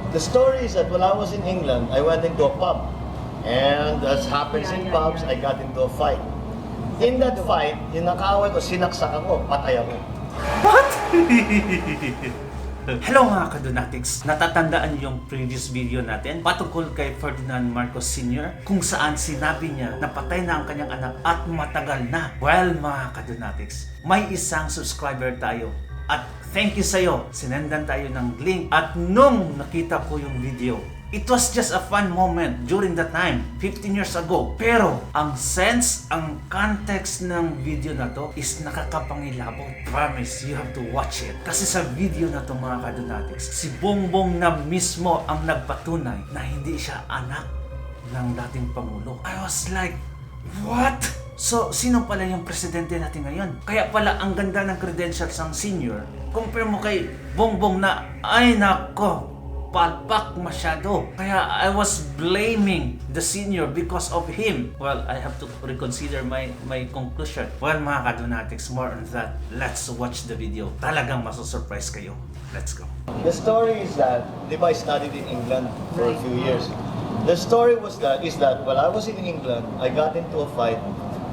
The story is that while I was in England, I went into a pub. And as happens in pubs, I got into a fight. In that fight, yung nakaaway ko, sinaksak ako, patay ako. What? Hello mga kadonatics! Natatandaan niyo yung previous video natin patungkol kay Ferdinand Marcos Sr. kung saan sinabi niya na patay na ang kanyang anak at matagal na. Well mga kadonatics, may isang subscriber tayo at thank you sa'yo. Sinendan tayo ng link at nung nakita ko yung video, it was just a fun moment during that time, 15 years ago. Pero, ang sense, ang context ng video na to is nakakapangilabot. Promise, you have to watch it. Kasi sa video na to mga kadonatics, si Bongbong na mismo ang nagpatunay na hindi siya anak ng dating Pangulo. I was like, what? So, sino pala yung presidente natin ngayon? Kaya pala ang ganda ng credentials ng senior. Compare mo kay Bongbong na, ay nako, palpak masyado. Kaya I was blaming the senior because of him. Well, I have to reconsider my conclusion. Well, mga kadonatics, more on that. Let's watch the video. Talagang masusurprise kayo. Let's go. The story is that, di ba, I studied in England for a few years. The story is that while I was in England, I got into a fight.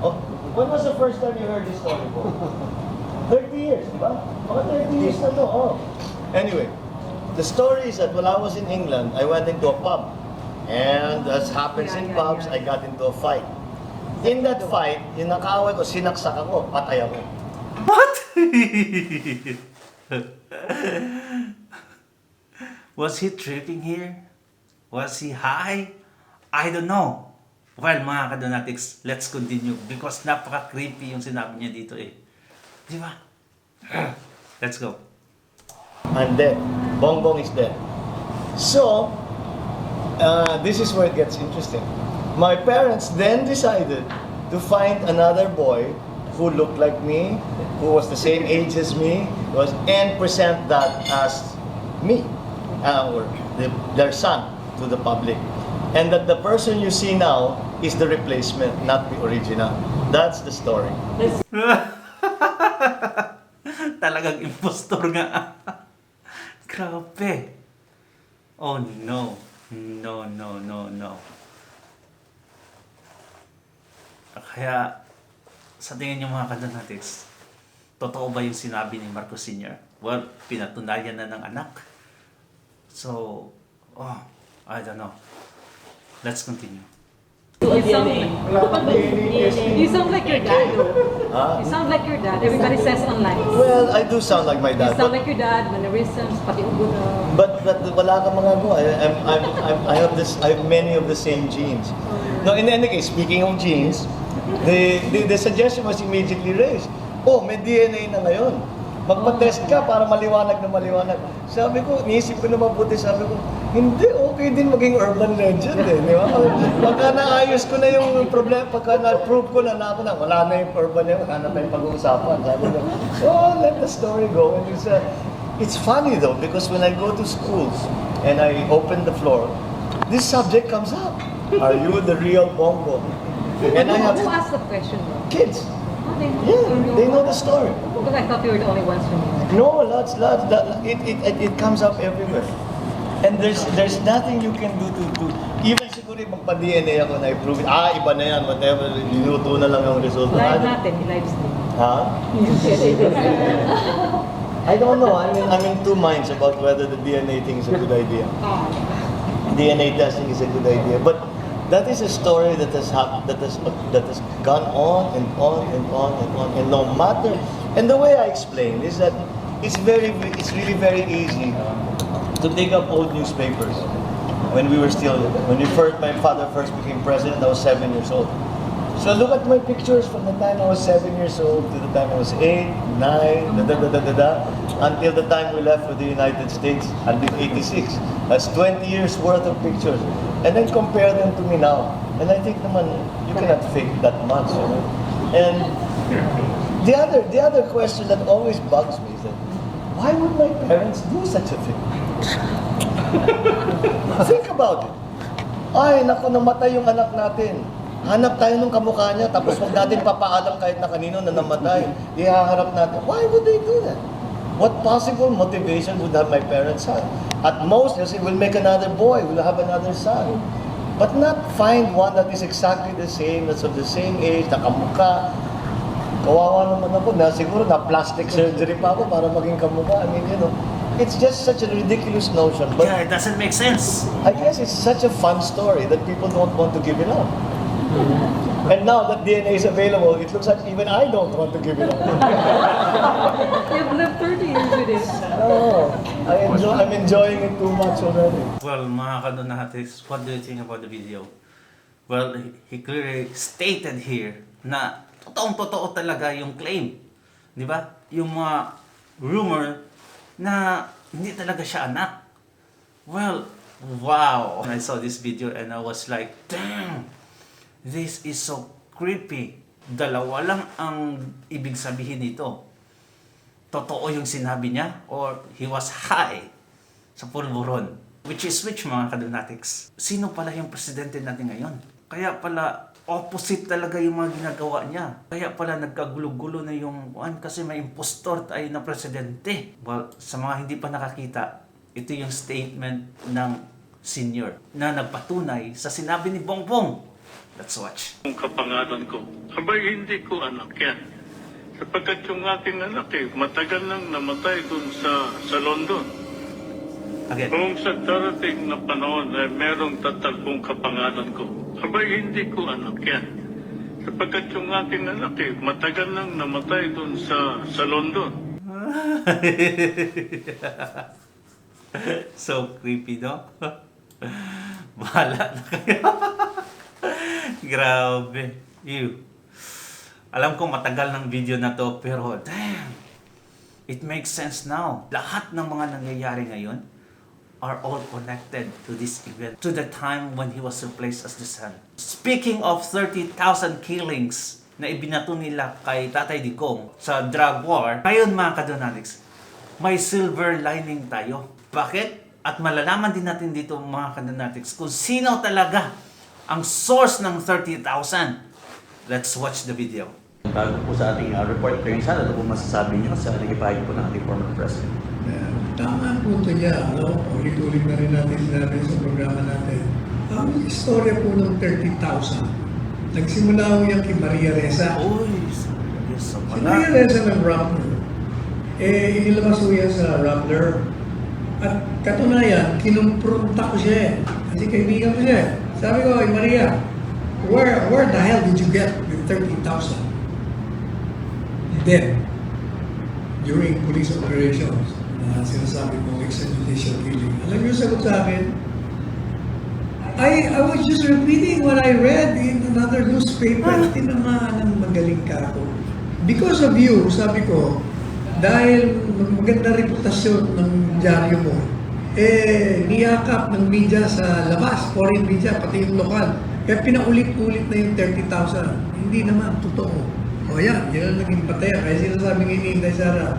Oh, when was the first time you heard this story, Bo? 30 years, di ba? Mga 30 years na to, oh. Anyway, the story is that while I was in England, I went into a pub. And as happens in pubs, I got into a fight. In that fight, yung nakaaway ko, sinaksak ako, patay ako. What? Was he tripping here? Was he high? I don't know. Well, mga kadonatics, let's continue because napaka-creepy yung sinabi niya dito eh. Di ba? Let's go. I'm dead. Bongbong is dead. So, this is where it gets interesting. My parents then decided to find another boy who looked like me, who was the same age as me, and present that as me, or their son to the public. And that the person you see now is the replacement, not the original. That's the story. Talagang impostor nga. Grabe. Oh no. No, no, no, no. Kaya, sa tingin niyo mga kadonatics, totoo ba yung sinabi ni Marcos Sr.? Well, pinatunayan na ng anak. So, I don't know. Let's continue. You sound like your dad, though. You sound like your dad. Everybody says online. Well, I do sound like my You dad. sound like your dad, mannerisms, pati ugo na. But wala kang mga go. I have many of the same genes. No, in any case, speaking of genes, the suggestion was immediately raised. Oh, may DNA na ngayon. Magpa-test ka para maliwanag na maliwanag. Sabi ko, niisip ko na mabuti, sabi ko, hindi, okay din maging urban legend eh. Di ba? Pagka naayos ko na yung problema, pagka na-prove ko na wala na yung urban legend, wala na tayong pag-uusapan. Sabi ko, oh, let the story go. And it's funny though, because when I go to schools and I open the floor, this subject comes up. Are you the real Bongo? And I have Who asked the question, though? kids. Oh, they know. Yeah, they know the story. Because I thought you were the only ones from here. No, lots. It comes up everywhere. And there's nothing you can do to even siguro magpa-DNA ako na i-prove it. Iba na yan, whatever. Niluto na lang yung result. Live natin, live stream. Ha? I don't know. I'm in two minds about whether the DNA thing is a good idea. DNA testing is a good idea. But that is a story that has gone on and on and on and on, and no matter. And the way I explain is that it's really very easy to dig up old newspapers. When my father first became president, I was 7 years old. So look at my pictures from the time I was 7 years old to the time I was 8, 9, until the time we left for the United States until 86. That's 20 years worth of pictures. And then compare them to me now. And I think naman, you cannot fake that much. You know? And the other question that always bugs me is that, why would my parents do such a thing? Think about it. Ay, naku, namatay yung anak natin. Hanap tayo ng kamukha niya, tapos huwag natin papaalam kahit na kanino na namatay. Ihaharap natin. Why would they do that? What possible motivation would have my parents have? At most, they'll say, we'll make another boy, we'll have another son. But not find one that is exactly the same, that's of the same age, nakamukha. Kawawa naman ako, na siguro na plastic surgery pa ako para maging kamukha. I mean, you know, it's just such a ridiculous notion. But Yeah, it doesn't make sense. I guess it's such a fun story that people don't want to give it up. And now that DNA is available, it looks like even I don't want to give it up. You've lived 30 years with it. No, I'm enjoying it too much already. Well, mga kadonatics, what do you think about the video? Well, he clearly stated here na totoong-totoo talaga yung claim. Di ba? Yung mga rumor na hindi talaga siya anak. Well, wow! I saw this video and I was like, damn! This is so creepy. Dalawa lang ang ibig sabihin nito. Totoo yung sinabi niya or he was high sa pulburon. Which is which, mga kadonatics? Sino pala yung presidente natin ngayon? Kaya pala opposite talaga yung mga ginagawa niya. Kaya pala nagkagulo-gulo na yung kasi may impostor tayo na presidente. Well, sa mga hindi pa nakakita, ito yung statement ng senior na nagpatunay sa sinabi ni Bongbong. Let's watch. Ang kapangalan ko, abay hindi ko anak yan. Sapagkat yung aking anak matagal nang namatay dun sa London. Again. Kung sa darating na panahon ay merong tatakbong kapangalan ko, abay hindi ko anak yan. Sapagkat yung aking anak matagal nang namatay dun sa London. So creepy, no? Bahala na kayo. Grabe. Ew. Alam ko matagal ng video na to, pero damn, it makes sense now. Lahat ng mga nangyayari ngayon are all connected to this event, to the time when he was replaced as the son. Speaking of 30,000 killings na ibinato nila kay Tatay Digong sa drug war, ngayon mga kadonatics, may silver lining tayo. Bakit? At malalaman din natin dito mga kadonatics kung sino talaga ang source ng 30,000. Let's watch the video. Bago po sa ating report hearing, ano po masasabi niyo sa nagipahid po ng ating former president? Tama ang punto niya, no? Ulit-ulit na rin natin sinabi sa programa natin. Ang istorya po ng 30,000, nagsimula ko yan kay Maria Reza. Uy, yes, Si pala. Maria Reza ng Rappler. Inilabas ko yan sa Rappler. At katunayan, kinumpronta ko siya eh. Kasi kaibigan ko siya eh. Sabi ko, hey Maria, where the hell did you get the 30,000? Then, during police operations, sinasabi mo extrajudicial killing. Alam niyo sagot sa akin? I was just repeating what I read in another newspaper. Tinamaan ng magaling ka ako. Because of you, sabi ko, dahil maganda reputasyon ng dyaryo mo, niyakap ng media sa labas, foreign media, pati yung lokal. Kaya pinaulit-ulit na yung 30,000. Hindi naman, totoo. O yan ang naging pataya. Kaya sinasabi ni Inday Sara,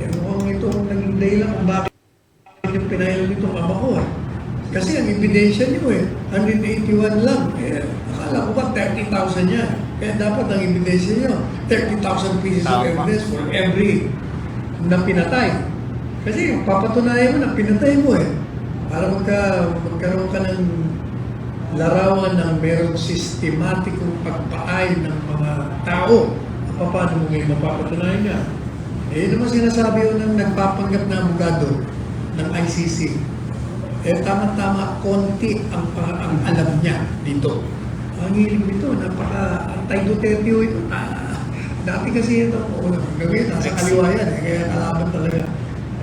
mukhang ito ang naging dahilan kung bakit yung pinahil nitong ama ko. Kasi ang ebidensya niyo 181 lang. Akala ko ba 30,000 yan. Kaya dapat ang ebidensya niyo, 30,000 pieces of evidence for every na pinatay. Kasi papatunayan mo na pinatay mo para magkaroon ka ng larawan ng merong sistematikong pagpatay ng mga tao. Paano mo ngayon mapapatunayan niya? Yun naman sinasabi yun ng nagpapanggap na abogado ng ICC. Tama-tama, konti ang alam niya dito. Ang hilig nito, napaka-anti-Duterte ito. Dati kasi ito, gawin, nasa kaliwa yan. Kaya kalaban talaga.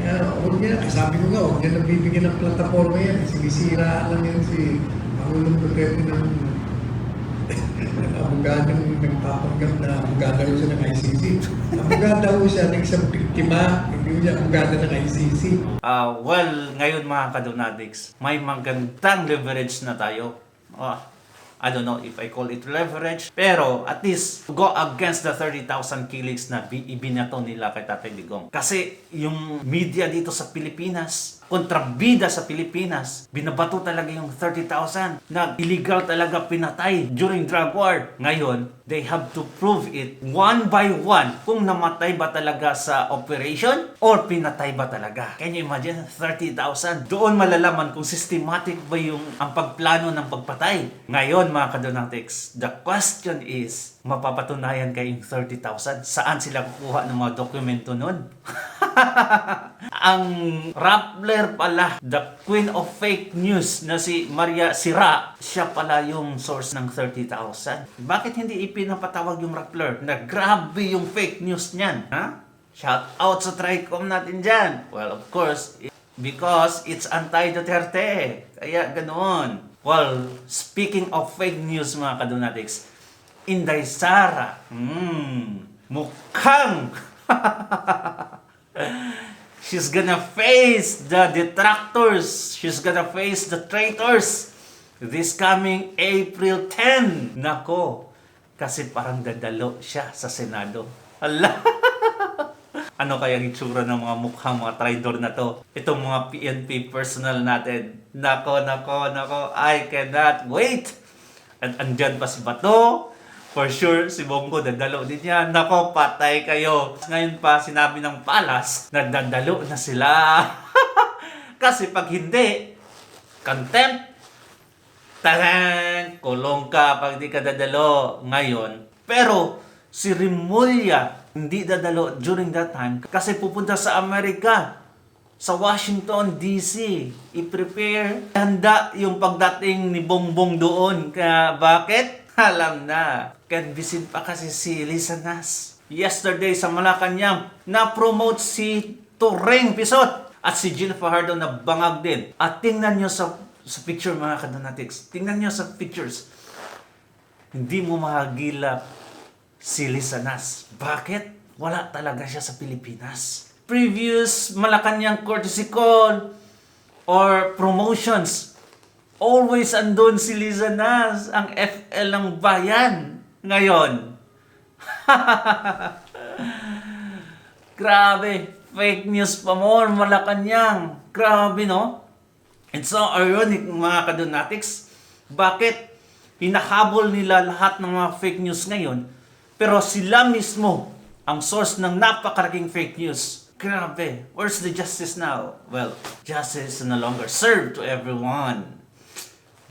Kaya huwag niya, sabi ko nga, huwag niya nabibigyan ng plataforma yan. Sinisira lang yan si Pangulong Duterte ng abogadong nagpapanggap na abogada rin siya ng ICC. Abogada ho siya ng isang biktima, hindi siya abogada ng ICC. Well, ngayon mga kadonatics, may magandang leverage na tayo. I don't know if I call it leverage, pero at least go against the 30,000 killings na ibinato nila kay Tatay Digong. Kasi yung media dito sa Pilipinas kontrabida sa Pilipinas. Binabato talaga yung 30,000 na illegal talaga pinatay during drug war. Ngayon, they have to prove it one by one kung namatay ba talaga sa operation or pinatay ba talaga. Can you imagine? 30,000. Doon malalaman kung systematic ba yung ang pagplano ng pagpatay. Ngayon mga kadonatics, the question is, mapapatunayan kayong 30,000. Saan sila kukuha ng mga dokumento nun? Ang Rappler pala, the queen of fake news na si Maria Sira, siya pala yung source ng 30,000. Bakit hindi ipinapatawag yung Rappler na grabe yung fake news niyan? Ha? Shout out sa Tricom natin dyan. Well, of course, because it's anti-Duterte. Kaya ganoon. Well, speaking of fake news mga kadonatics, Inday Sara, mukhang she's gonna face the detractors. She's gonna face the traitors this coming April 10. Nako, kasi parang dadalo siya sa Senado. Hala! Ano kaya ang itsura ng mga mukhang mga traidor na to? Itong mga PNP personnel natin. Nako, I cannot wait! At andyan pa si Bato. For sure, si Bongo dadalo din yan. Nako, patay kayo. Ngayon pa, sinabi ng Palas na dadalo na sila. Kasi pag hindi, contempt, tarang, kulong ka pag di ka dadalo ngayon. Pero, si Rimulya, hindi dadalo during that time kasi pupunta sa Amerika, sa Washington, D.C. I-prepare. Handa yung pagdating ni Bongbong doon. Kaya bakit? Alam na. Can visit pa kasi si Lisa Nas. Yesterday sa Malacanang, na-promote si Toreng Pisot at si Jill Fajardo na bangag din. At tingnan nyo sa picture mga kadonatics. Tingnan nyo sa pictures. Hindi mo mahagilap si Lisa Nas. Bakit? Wala talaga siya sa Pilipinas. Previous Malacanang courtesy call or promotions, always andun si Lisa Nas, ang FL ng bayan. Ngayon, grabe, fake news pa more, Malacanang. Grabe, no? It's so ironic, mga kadonatics. Bakit hinahabol nila lahat ng mga fake news ngayon, pero sila mismo ang source ng napakaraking fake news? Grabe, where's the justice now? Well, justice is no longer served to everyone.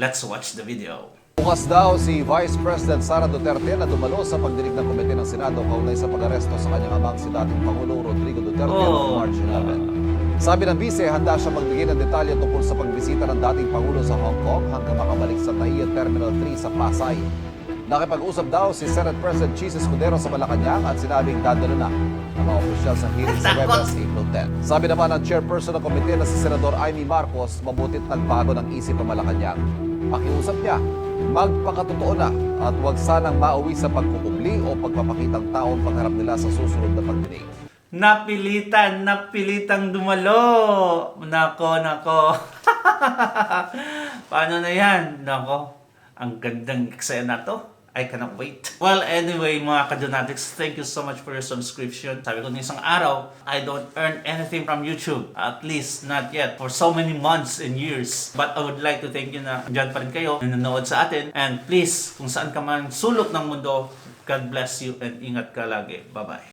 Let's watch the video. Bukas daw si Vice President Sara Duterte na dumalo sa pagdinig ng Komite ng Senado kaugnay sa pag-aresto sa kanyang amang si dating Pangulo Rodrigo Duterte noong March 11. Sabi ng Vice, handa siya magbigay ng detalye tungkol sa pagbisita ng dating Pangulo sa Hong Kong hanggang makabalik sa NAIA Terminal 3 sa Pasay. Nakipag-usap daw si Senate President Chis Escudero sa Malacanang at sinabing dadalo na ang mga opisyal sa hearing sa Webes April 10. Sabi naman ng chairperson ng komite na si Senador Amy Marcos, mabutit nagbago ng isip ang Malacanang. Pakiusap niya, magpakatotoo na at huwag sanang mauwi sa pagkukubli o pagpapakitang taon pagharap nila sa susunod na pagdinig. Napilitang dumalo. Nako. Paano na yan? Nako, ang gandang eksena na to. I cannot wait. Well, anyway, mga kadonatics, thank you so much for your subscription. Sabi ko na isang araw, I don't earn anything from YouTube. At least, not yet. For so many months and years. But I would like to thank you na dyan pa rin kayo, nanonood sa atin. And please, kung saan ka man sulok ng mundo, God bless you and ingat ka lagi. Bye-bye.